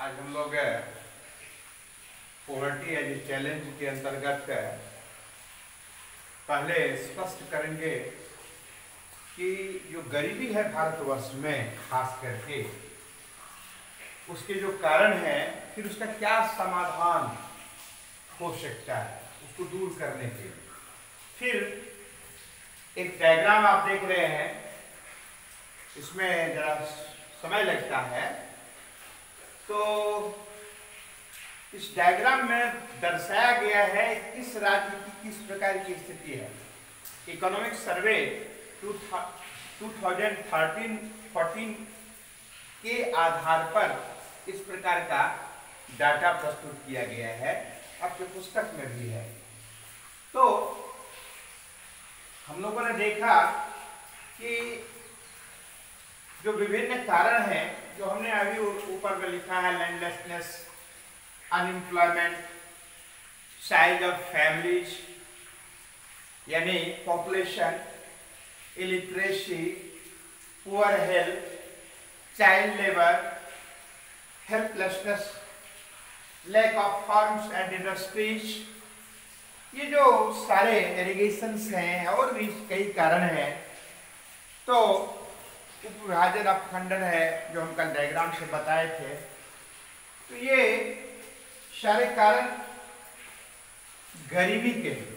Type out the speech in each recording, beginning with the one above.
आज हम लोग पॉवर्टी एज ए चैलेंज के अंतर्गत पहले स्पष्ट करेंगे कि जो गरीबी है भारतवर्ष में खास करके उसके जो कारण है, फिर उसका क्या समाधान हो सकता है उसको दूर करने के लिए। फिर एक डायग्राम आप देख रहे हैं, इसमें जरा समय लगता है, तो इस डायग्राम में दर्शाया गया है किस राज्य की किस प्रकार की स्थिति है। इकोनॉमिक सर्वे 2013-14 के आधार पर इस प्रकार का डाटा प्रस्तुत किया गया है, आपके पुस्तक में भी है। तो हम लोगों ने देखा कि जो विभिन्न कारण हैं, जो हमने अभी ऊपर में लिखा है, landlessness, unemployment, size of families यानी population, illiteracy, poor health, child labour, helplessness, lack of farms and industries, ये जो सारे एलिगेशंस हैं और भी कई कारण हैं। तो उपविभाजन अपखंडन है जो हम कल डायग्राम से बताए थे। तो ये सारे कारण गरीबी के लिए,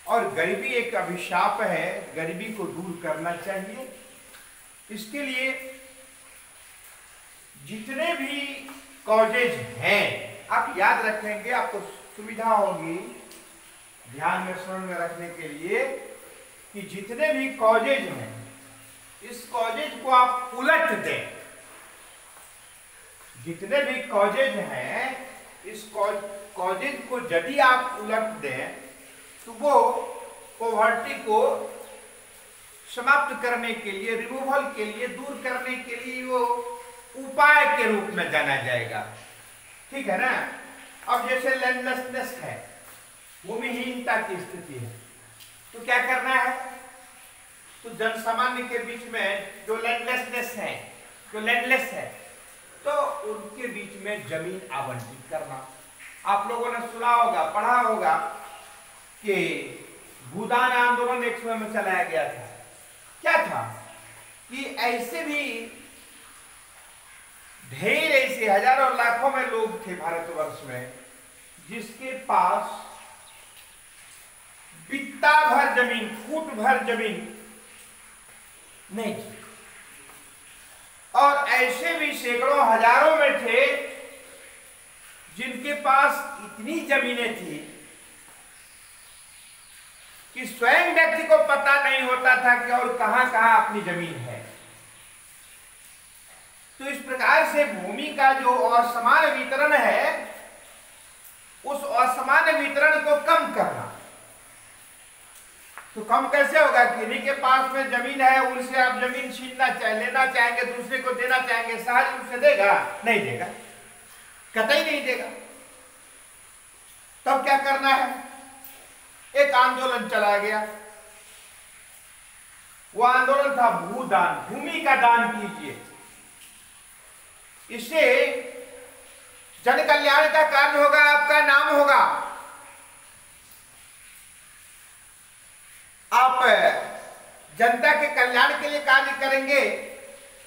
और गरीबी एक अभिशाप है, गरीबी को दूर करना चाहिए। इसके लिए जितने भी कॉजेज हैं, आप याद रखेंगे, आपको सुविधा होगी ध्यान में स्मरण में रखने के लिए कि जितने भी कॉजेज हैं, इस कॉजेज को आप उलट दें। जितने भी कॉजेज हैं, इस कॉजेज को यदि आप उलट दें तो वो पॉवर्टी को समाप्त करने के लिए, रिमूवल के लिए, दूर करने के लिए वो उपाय के रूप में जाना जाएगा। ठीक है ना। अब जैसे लैंडलेसनेस है, भूमिहीनता की स्थिति है, तो क्या करना है? तो जनसामान्य के बीच में जो लैंडलेसनेस है, जो लैंडलेस है, तो उनके बीच में जमीन आवंटित करना। आप लोगों ने सुना होगा, पढ़ा होगा कि भूदान आंदोलन एक समय में चलाया गया था। क्या था कि ऐसे भी ढेर ऐसे हजारों लाखों में लोग थे भारतवर्ष में जिसके पास बित्ता भर जमीन, फुट भर जमीन नहीं थी, और ऐसे भी सैकड़ों हजारों में थे जिनके पास इतनी जमीनें थी कि स्वयं व्यक्ति को पता नहीं होता था कि और कहां कहां अपनी जमीन है। तो इस प्रकार से भूमि का जो असमान वितरण है, उस असमान वितरण को कम करना। तो कम कैसे होगा? किन्हीं के पास में जमीन है, उनसे आप जमीन छीनना लेना चाहेंगे, दूसरे को देना चाहेंगे, सहज रूप से देगा? नहीं देगा, कतई नहीं देगा। तब क्या करना है? एक आंदोलन चलाया गया। वो आंदोलन था भूदान, भूमि का दान कीजिए। इससे जन कल्याण का कार्य होगा, आपका नाम होगा, आप जनता के कल्याण के लिए कार्य करेंगे।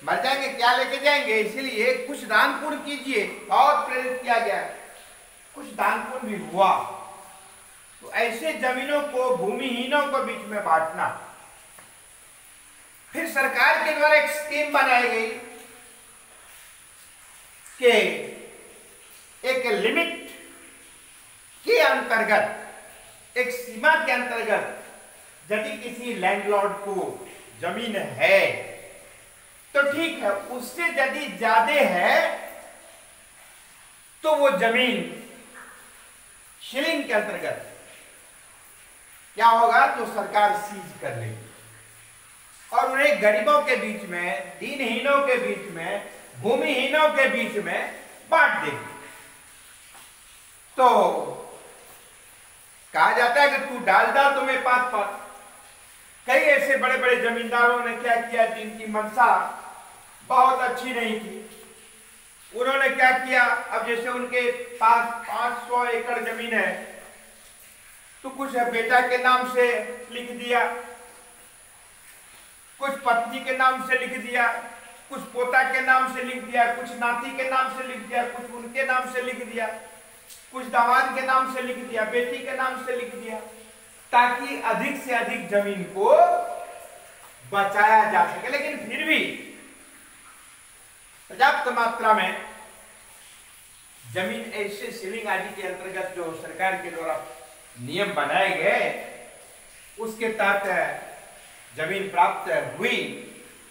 मर जाएंगे, क्या लेके जाएंगे? इसीलिए कुछ दान पुण्य कीजिए। और प्रेरित किया गया, कुछ दान पुण्य भी हुआ। तो ऐसे जमीनों को भूमिहीनों को बीच में बांटना। फिर सरकार के द्वारा एक स्कीम बनाई गई कि एक लिमिट के अंतर्गत, एक सीमा के अंतर्गत, यदि किसी लैंडलॉर्ड को जमीन है तो ठीक है, उससे यदि ज्यादा है तो वो जमीन शीलिंग के अंतर्गत क्या होगा? तो सरकार सीज कर लेगी और उन्हें गरीबों के बीच में, दीनहीनों के बीच में, भूमिहीनों के बीच में बांट देगी। तो कहा जाता है कि तू डाल तुम्हें पात पात। कई ऐसे बड़े बड़े जमींदारों ने क्या किया जिनकी मंशा बहुत अच्छी नहीं थी, उन्होंने क्या किया, अब जैसे उनके पास 500 एकड़ जमीन है तो कुछ बेटा के नाम से लिख दिया, कुछ पत्नी के नाम से लिख दिया, कुछ पोता के नाम से लिख दिया, कुछ नाती के नाम से लिख दिया, कुछ उनके नाम से लिख दिया, कुछ दामाद के नाम से लिख दिया, बेटी के नाम से लिख दिया, ताकि अधिक से अधिक जमीन को बचाया जा सके। लेकिन फिर भी पर्याप्त मात्रा में जमीन ऐसे सीलिंग आदि के अंतर्गत जो सरकार के द्वारा नियम बनाए गए उसके तहत जमीन प्राप्त हुई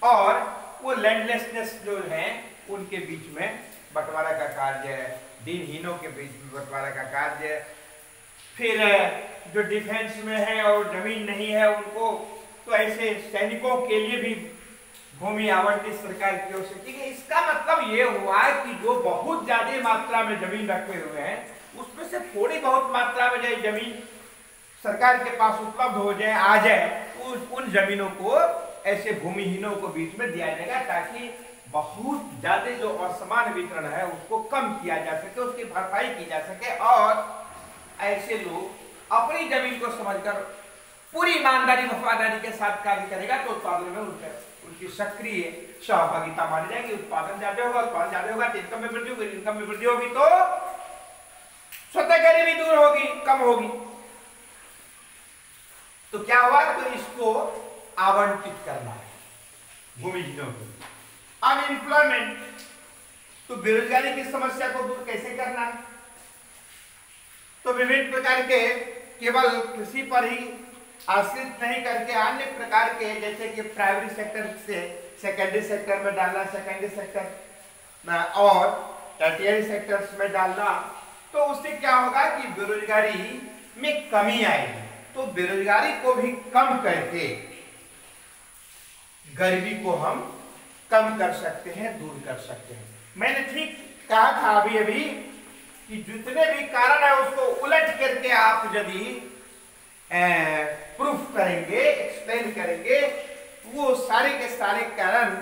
और वो लैंडलेसनेस जो है उनके बीच में बंटवारा का कार्य, दिनहीनों के बीच में बंटवारा का कार्य, फिर जो डिफेंस में है और जमीन नहीं है उनको, तो ऐसे सैनिकों के लिए भी भूमि आवंटित सरकार की ओर से की गई। इसका मतलब ये हुआ कि जो बहुत ज्यादा मात्रा में जमीन रखे हुए हैं उसमें से थोड़ी बहुत मात्रा में जो जमीन सरकार के पास उपलब्ध हो जाए, आ जाए, उन जमीनों को ऐसे भूमिहीनों को बीच में दिया जाएगा ताकि बहुत ज्यादा जो असमान वितरण है उसको कम किया जा सके, उसकी भरपाई की जा सके और ऐसे लोग अपनी जमीन को समझकर पूरी ईमानदारी वफादारी के साथ कार्य करेगा तो उत्पादन में उनकी सक्रिय सहभागिता मानी जाएगी। उत्पादन ज्यादा होगा, उत्पादन ज्यादा होगा तो इनकम में वृद्धि होगी, इनकम में वृद्धि होगी तो स्वतः गरीबी दूर होगी, कम होगी। तो क्या हुआ, तो इसको आवंटित करना है भूमिहीनों को। अनएम्प्लॉयमेंट, तो बेरोजगारी की समस्या को दूर कैसे करना है, तो विभिन्न प्रकार के केवल कृषि पर ही आश्रित नहीं करके अन्य प्रकार के जैसे कि प्राइमरी सेक्टर से सेकेंडरी सेक्टर में डालना, सेकेंडरी सेक्टर और टर्टियरी सेक्टर्स में डालना, तो उससे क्या होगा कि बेरोजगारी में कमी आएगी। तो बेरोजगारी को भी कम करके गरीबी को हम कम कर सकते हैं, दूर कर सकते हैं। मैंने ठीक कहा था अभी कि जितने भी कारण है उसको उलट करके आप यदि प्रूफ करेंगे, एक्सप्लेन करेंगे, वो सारे के सारे कारण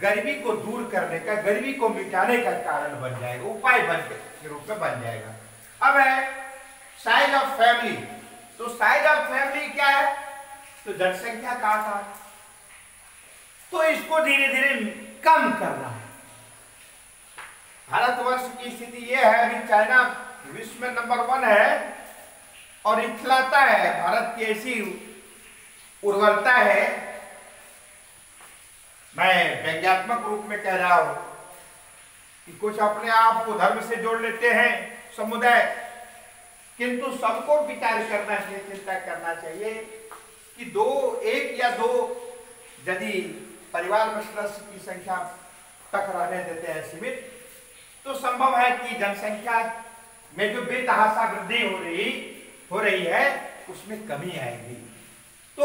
गरीबी को दूर करने का, गरीबी को मिटाने का कारण बन जाएगा, उपाय के रूप में बन जाएगा। अब है साइज ऑफ फैमिली, तो साइज ऑफ फैमिली क्या है, तो जनसंख्या का आकार, तो इसको धीरे धीरे कम करना है। भारतवर्ष की स्थिति यह है, अभी चाइना विश्व में नंबर 1 है और इथलाता है, भारत की ऐसी उर्वरता है, मैं व्यंग्यात्मक रूप में कह रहा हूं कि कुछ अपने आप को धर्म से जोड़ लेते हैं समुदाय, किंतु सबको विचार करना चाहिए, चिंता करना चाहिए कि एक या दो यदि परिवार में सदस्य की संख्या तक रहने देते हैं सीमित, तो संभव है कि जनसंख्या में जो बेतहाशा वृद्धि हो रही है उसमें कमी आएगी। तो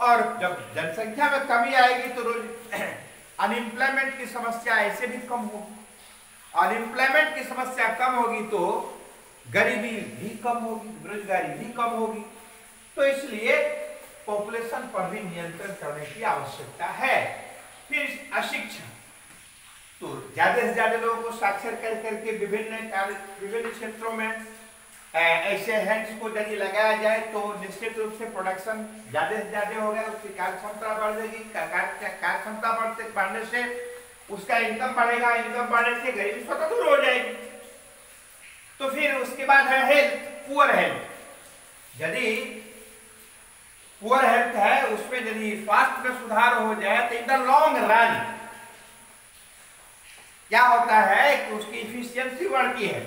और जब जनसंख्या में कमी आएगी तो अनएम्प्लॉयमेंट की समस्या ऐसे भी कम होगी, अनएम्प्लॉयमेंट की समस्या कम होगी तो गरीबी भी कम होगी, बेरोजगारी भी कम होगी। तो इसलिए पॉपुलेशन पर भी नियंत्रण करने की आवश्यकता है। फिर अशिक्षा, तो ज्यादा से ज्यादा लोगों को साक्षर करके विभिन्न क्षेत्रों में ऐसे हैंड्स को यदि लगाया जाए तो निश्चित रूप से प्रोडक्शन ज्यादा से ज्यादा होगा, उसकी कार्य क्षमता बढ़ जाएगी, कार्य क्षमता बढ़ने से उसका इनकम बढ़ेगा, इनकम बढ़ने से गरीबी स्वतः दूर हो जाएगी। तो फिर उसके बाद है हेल्थ, पुअर हेल्थ, यदि पुअर हेल्थ है उसमें यदि स्वास्थ्य में सुधार हो जाए तो इन द लॉन्ग रन क्या होता है कि उसकी इफिशियंसी बढ़ती है,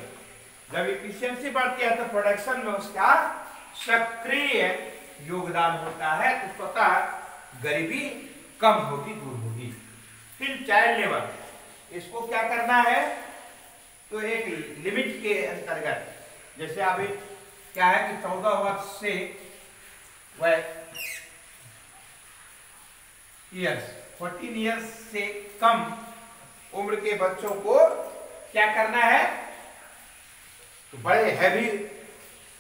जब इफिशियंसी बढ़ती है तो प्रोडक्शन में उसका सक्रिय योगदान होता है, तो स्वतः गरीबी कम होगी, दूर होगी। फिर चाइल्ड लेबर, इसको क्या करना है, तो एक लिमिट के अंतर्गत, जैसे अभी क्या है कि 14 वर्ष से 14 ईयर्स से कम उम्र के बच्चों को क्या करना है, तो बड़े हैवी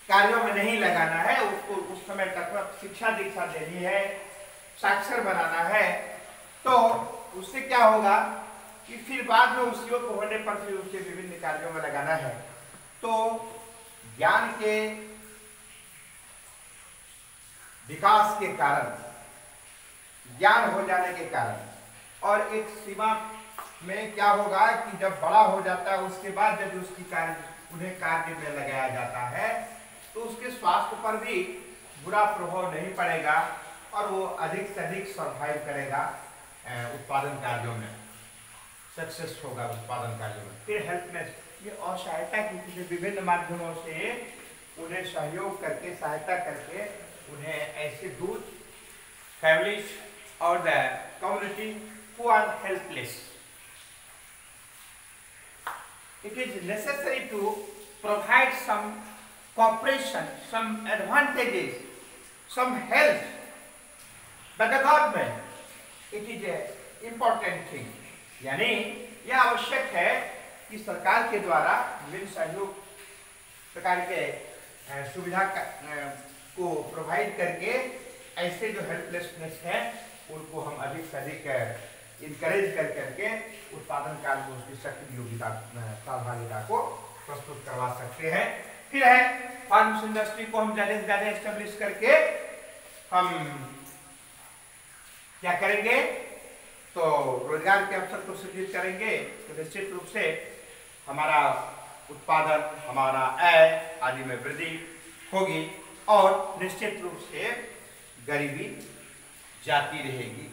कार्यों में नहीं लगाना है, उसको उस समय तक शिक्षा दीक्षा देनी है, साक्षर बनाना है। तो उससे क्या होगा कि फिर बाद में उस योग होने पर फिर उसे विभिन्न कार्यों में लगाना है। तो ज्ञान के विकास के कारण, ज्ञान हो जाने के कारण और एक सीमा में क्या होगा कि जब बड़ा हो जाता है उसके बाद जब उसकी उन्हें कार्य में लगाया जाता है तो उसके स्वास्थ्य पर भी बुरा प्रभाव नहीं पड़ेगा और वो अधिक से अधिक सर्वाइव करेगा उत्पादन कार्यों में, सक्सेस होगा उत्पादन कार्यों में। फिर हेल्पनेस, ये और सहायता की विभिन्न माध्यमों से उन्हें सहयोग करके, सहायता करके उन्हें ऐसे दूध फैमिलीज और the community who are helpless, it is necessary to provide some cooperation, some advantages, some help by the government. It is a important thing. यानी यह आवश्यक है कि सरकार के द्वारा विभिन्न सहयोग प्रकार के सुविधा को प्रोवाइड करके ऐसे जो हेल्पलेसनेस है उनको हम अधिक से अधिक इनकरेज कर करके उत्पादन काल में उसकी सक्रिय योग्यता, सहभागिता को प्रस्तुत करवा सकते हैं। फिर है फार्मेसी इंडस्ट्री को हम ज़्यादा से ज़्यादा एस्टेब्लिश करके हम क्या करेंगे, तो रोजगार के अवसर को सृजित करेंगे, तो निश्चित रूप से हमारा उत्पादन, हमारा आय आदि में वृद्धि होगी और निश्चित रूप से गरीबी जाती रहेगी।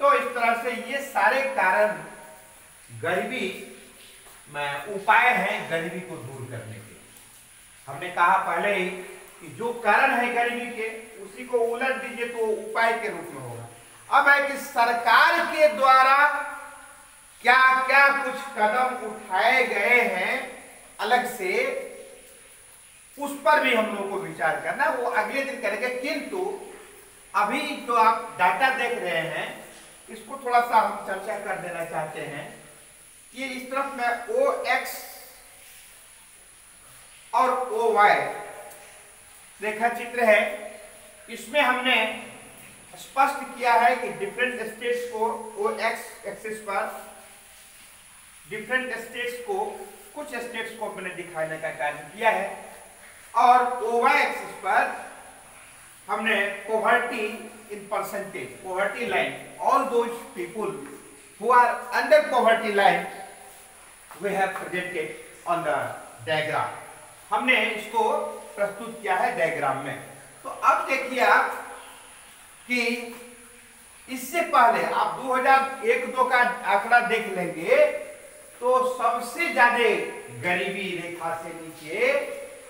तो इस तरह से ये सारे कारण गरीबी में उपाय हैं गरीबी को दूर करने के। हमने कहा पहले ही कि जो कारण है गरीबी के उसी को उलट दीजिए तो उपाय के रूप में होगा। अब है कि सरकार के द्वारा क्या क्या कुछ कदम उठाए गए हैं अलग से, उस पर भी हम लोग को विचार करना, वो अगले दिन करेंगे। किंतु अभी जो आप डाटा देख रहे हैं इसको थोड़ा सा हम चर्चा कर देना चाहते हैं कि इस तरफ में OX और OY रेखा चित्र है, इसमें हमने स्पष्ट किया है कि डिफरेंट स्टेट्स को OX एक्सिस पर, डिफरेंट स्टेट्स को, कुछ स्टेट्स को मैंने दिखाने का कार्य किया है और OY एक्सिस पर हमने poverty in percentage, poverty line, all those people who are under poverty line we have presented on the diagram. हमने इसको प्रस्तुत किया है डायग्राम में। तो अब देखिए आप कि इससे पहले आप 2001-2 का आंकड़ा देख लेंगे तो सबसे ज्यादा गरीबी रेखा से नीचे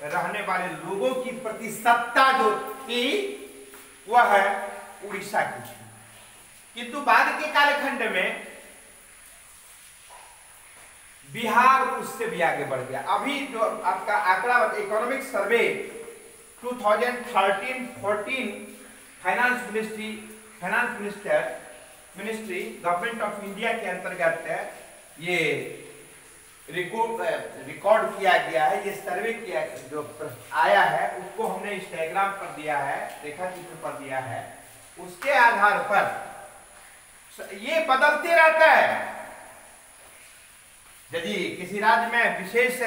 रहने वाले लोगों की प्रतिशतता जो थी वह है उड़ीसा की थी, किंतु बाद के कालखंड में बिहार उससे भी आगे बढ़ गया। अभी जो आपका आंकड़ा economic survey 2013-14 finance ministry government of India के अंतर्गत ये रिकॉर्ड किया गया है, ये सर्वे किया जो आया है उसको हमने इस डायग्राम पर दिया है, रेखा चित्र पर दिया है। उसके आधार पर ये बदलते रहता है। यदि किसी राज्य में विशेष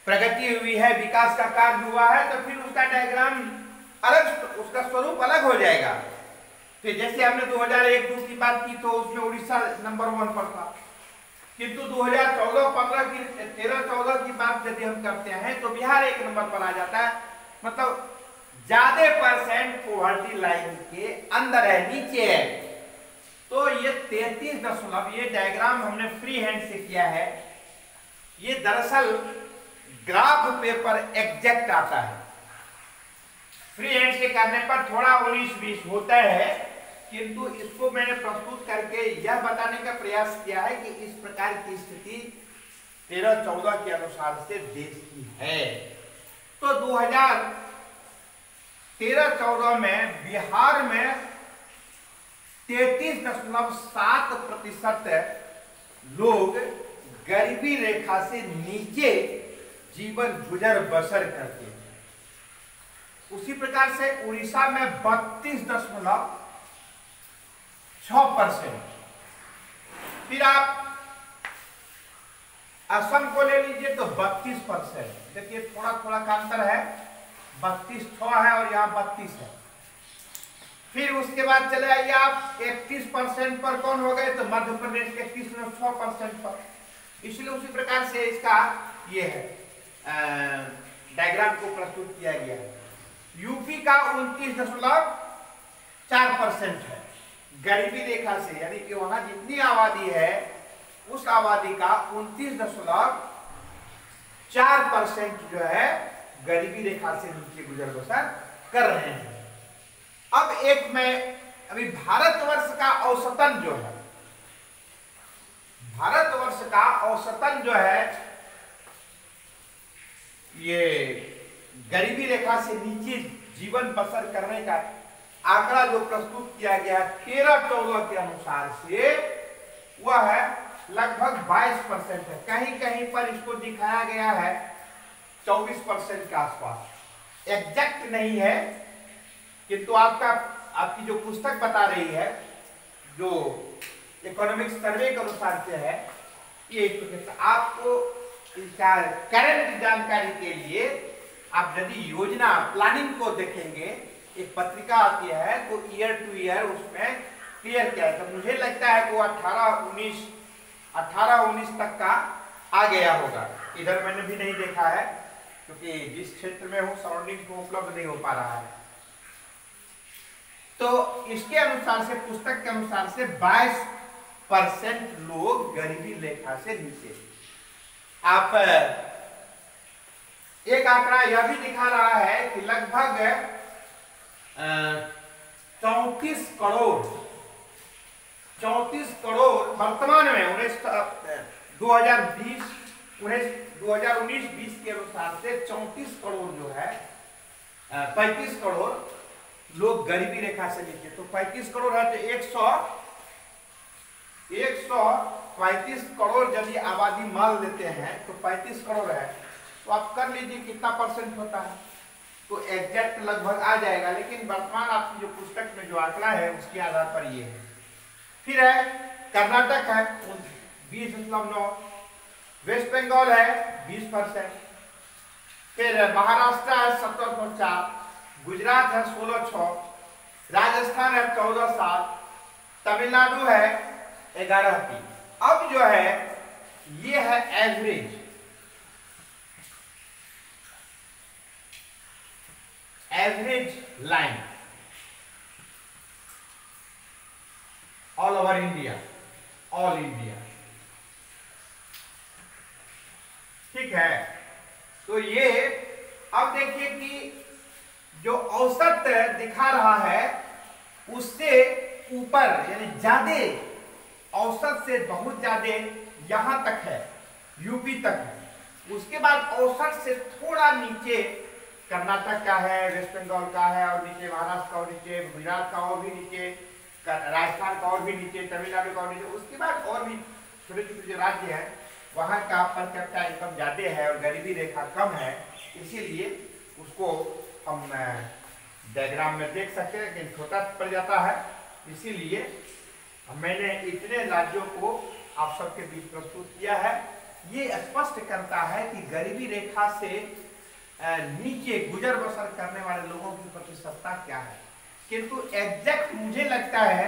प्रगति हुई है, विकास का कार्य हुआ है तो फिर उसका डायग्राम अलग, उसका स्वरूप अलग हो जाएगा। फिर जैसे हमने 2001-2 की बात की तो उसमें उड़ीसा नंबर 1 पर था, किंतु 2014-15 की 13-14 की बात यदि हम करते हैं तो बिहार 1 नंबर पर आ जाता है। मतलब ज्यादा परसेंट पॉवर्टी लाइन के अंदर है, नीचे है। तो ये 33 ये डायग्राम हमने फ्री हैंड से किया है। ये दरअसल ग्राफ पेपर एग्जैक्ट आता है, फ्री हैंड से करने पर थोड़ा 19-20 होता है, किंतु इसको मैंने प्रस्तुत करके यह बताने का प्रयास किया है कि इस प्रकार की स्थिति 13-14 के अनुसार से देश की है। तो 2013-14 में बिहार में 33.7% लोग गरीबी रेखा से नीचे जीवन गुजर बसर करते हैं। उसी प्रकार से उड़ीसा में 32.6%, फिर आप असम को ले लीजिए तो 32%। देखिए थोड़ा थोड़ा का अंतर है, 32 है और यहाँ 32 है। फिर उसके बाद चले आइए आप 31% पर कौन हो गए, तो मध्य प्रदेश 31.6% पर। इसलिए उसी प्रकार से इसका ये है डायग्राम को प्रस्तुत किया गया है। यूपी का 29.4% है गरीबी रेखा से, यानी कि वहां जितनी आबादी है उस आबादी का 29.4% जो है गरीबी रेखा से नीचे गुजर बसर कर रहे हैं। अब एक मैं अभी भारतवर्ष का औसतन जो है, भारतवर्ष का औसतन जो है ये गरीबी रेखा से नीचे जीवन बसर करने का आंकड़ा जो प्रस्तुत किया गया 13-14 के अनुसार से वह है लगभग 22% है। कहीं कहीं पर इसको दिखाया गया है 24% के आसपास, एग्जैक्ट नहीं है, किंतु आपकी जो पुस्तक बता रही है, जो इकोनॉमिक सर्वे के अनुसार से है, ये आपको इसका करंट जानकारी के लिए आप यदि योजना प्लानिंग को देखेंगे, एक पत्रिका आती है तो ईयर टू ईयर उसमें क्लियर किया है। तो मुझे लगता है कि वो 18-19 तक का आ गया होगा। इधर मैंने भी नहीं देखा है क्योंकि जिस क्षेत्र में हूँ सराउंडिंग में उपलब्ध नहीं हो पा रहा है। तो इसके अनुसार से, पुस्तक के अनुसार से 22% लोग गरीबी रेखा से नीचे। आप एक आंकड़ा यह भी दिखा रहा है कि लगभग 34 करोड़ वर्तमान में 2019-20 के अनुसार से 34 करोड़ जो है 35 करोड़ लोग गरीबी रेखा से नीचे। तो 35 करोड़ है तो 135 करोड़ यदि आबादी मान लेते हैं तो 35 करोड़ है, तो आप कर लीजिए कितना परसेंट होता है, तो एग्जैक्ट लगभग आ जाएगा। लेकिन वर्तमान आपकी जो पुस्तक में जो आंकड़ा है उसके आधार पर ये है। फिर है कर्नाटक है 20.9, वेस्ट बंगाल है 20%, फिर महाराष्ट्र है 17.4, गुजरात है 16.6, राजस्थान है 14.7, तमिलनाडु है 11.3। अब जो है ये है average line all over India, all India, ठीक है। तो ये अब देखिए कि जो औसत दिखा रहा है उससे ऊपर, यानी ज्यादा, औसत से बहुत ज्यादा यहां तक है, यूपी तक है। उसके बाद औसत से थोड़ा नीचे कर्नाटक का है, वेस्ट बंगाल का है, और नीचे महाराष्ट्र का और नीचे गुजरात का और भी नीचे, राजस्थान का और भी नीचे, तमिलनाडु का और नीचे। उसके बाद और भी छोटे छोटे जो राज्य हैं वहां का पर कैपिटा इनकम ज्यादा है और गरीबी रेखा कम है, इसीलिए उसको हम डायग्राम में देख सकते हैं लेकिन छोटा पड़ जाता है। इसीलिए मैंने इतने राज्यों को आप सबके बीच प्रस्तुत किया है। ये स्पष्ट करता है कि गरीबी रेखा से नीचे गुजर बसर करने वाले लोगों की प्रतिशतता क्या है, किंतु एग्जैक्ट मुझे लगता है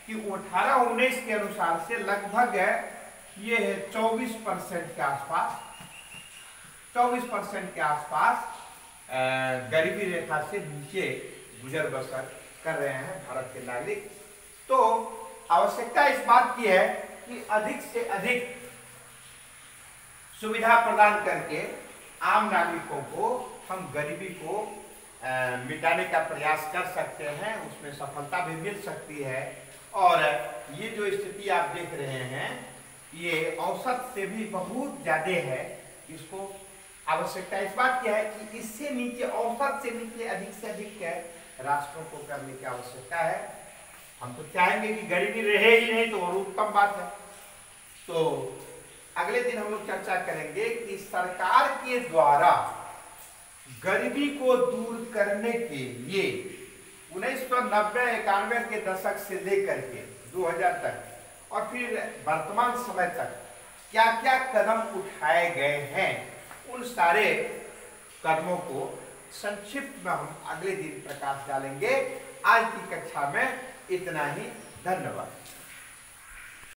कि 18-19 के अनुसार से लगभग ये है 24% के आसपास, 24% के आसपास गरीबी रेखा से नीचे गुजर बसर कर रहे हैं भारत के नागरिक। तो आवश्यकता इस बात की है कि अधिक से अधिक सुविधा प्रदान करके आम नागरिकों को हम गरीबी को मिटाने का प्रयास कर सकते हैं, उसमें सफलता भी मिल सकती है। और ये जो स्थिति आप देख रहे हैं ये औसत से भी बहुत ज्यादा है। इसको आवश्यकता इस बात की है कि इससे नीचे, औसत से नीचे अधिक से अधिक राष्ट्रों को करने की आवश्यकता है। हम तो चाहेंगे कि गरीबी रहे ही नहीं, तो और उत्तम बात है। तो अगले दिन हम लोग चर्चा करेंगे कि सरकार के द्वारा गरीबी को दूर करने के लिए 1990-91 के दशक से लेकर के 2000 तक और फिर वर्तमान समय तक क्या क्या कदम उठाए गए हैं, उन सारे कदमों को संक्षिप्त में हम अगले दिन प्रकाश डालेंगे। आज की कक्षा में इतना ही। धन्यवाद।